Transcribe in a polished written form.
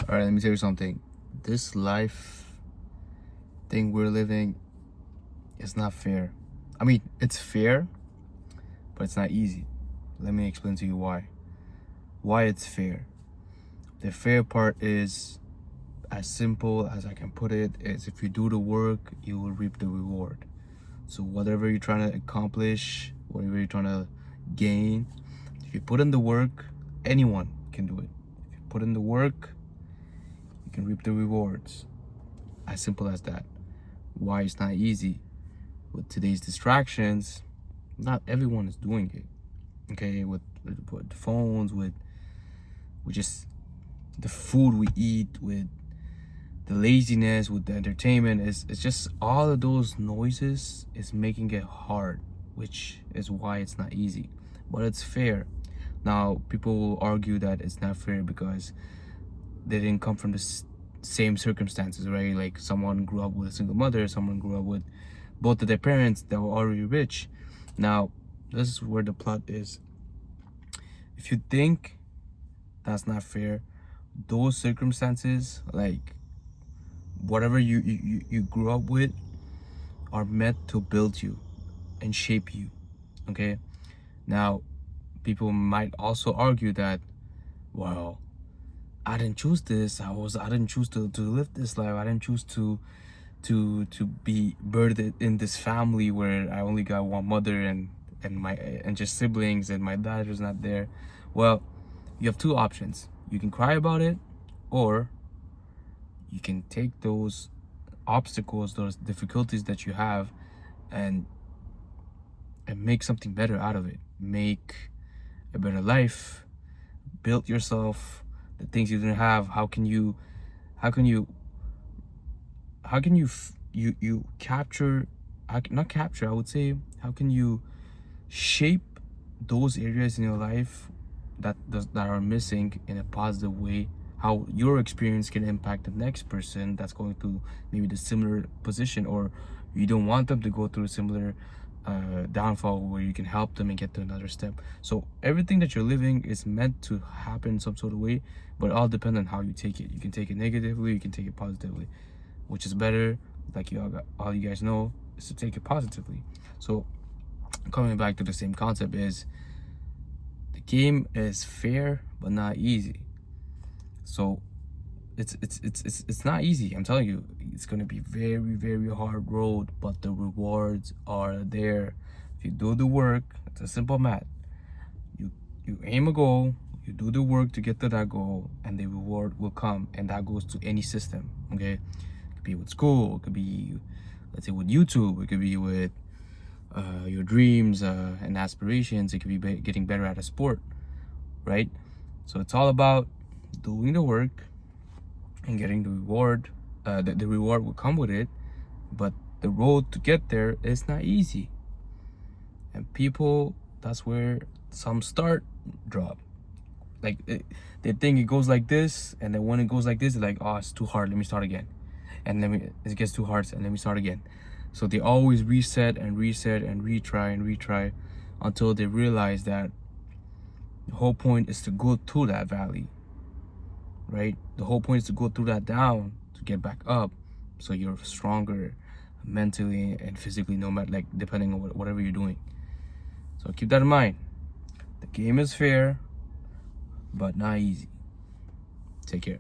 All right, let me tell you something. This life thing we're living is not fair. I mean, it's fair, but it's not easy. Let me explain to you why. Why it's fair. The fair part is as simple as I can put it, is if you do the work, you will reap the reward. So whatever you're trying to accomplish, whatever you're trying to gain, if you put in the work, anyone can do it. If you put in the work, you can reap the rewards. As simple as that. Why it's not easy? With today's distractions, not everyone is doing it. Okay, with phones, with just the food we eat, with the laziness, with the entertainment, it's just all of those noises is making it hard, which is why it's not easy. But it's fair. Now, people will argue that it's not fair because they didn't come from the same circumstances, right? Like someone grew up with a single mother, someone grew up with both of their parents that were already rich. Now, this is where the plot is. If you think that's not fair, those circumstances, like whatever you grew up with, are meant to build you and shape you. Okay? Now, people might also argue that, well, I didn't choose this. I didn't choose to live this life. I didn't choose to be birthed in this family where I only got one mother and just siblings, and my dad was not there. Well, you have two options. You can cry about it, or you can take those obstacles, those difficulties that you have, and make something better out of it. Make a better life, build yourself, the things you didn't have. How can you capture, not capture, I would say, how can you shape those areas in your life that are missing in a positive way? How your experience can impact the next person that's going through maybe the similar position, or you don't want them to go through a similar downfall, where you can help them and get to another step. So everything that you're living is meant to happen some sort of way, but it all depends on how you take it. You can take it negatively, you can take it positively. Which is better, like all you guys know, is to take it positively. So coming back to the same concept, is the game is fair but not easy. So it's not easy. I'm telling you, it's gonna be very, very hard road, but the rewards are there. If you do the work, it's a simple math. You aim a goal, you do the work to get to that goal, and the reward will come. And that goes to any system. Okay, it could be with school, it could be, let's say, with YouTube, it could be with your dreams and aspirations, it could be getting better at a sport, right? So it's all about doing the work and getting the reward. The reward will come with it, but the road to get there is not easy. And people, that's where some start drop. Like they think it goes like this, and then when it goes like this, they're like, oh, it's too hard, let me start again. And then it gets too hard, and let me start again. So they always reset and reset and retry and retry until they realize that the whole point is to go through that valley, right? The whole point is to go through that down to get back up, so you're stronger mentally and physically, no matter, like, depending on whatever you're doing. So keep that in mind. The game is fair but not easy. Take care.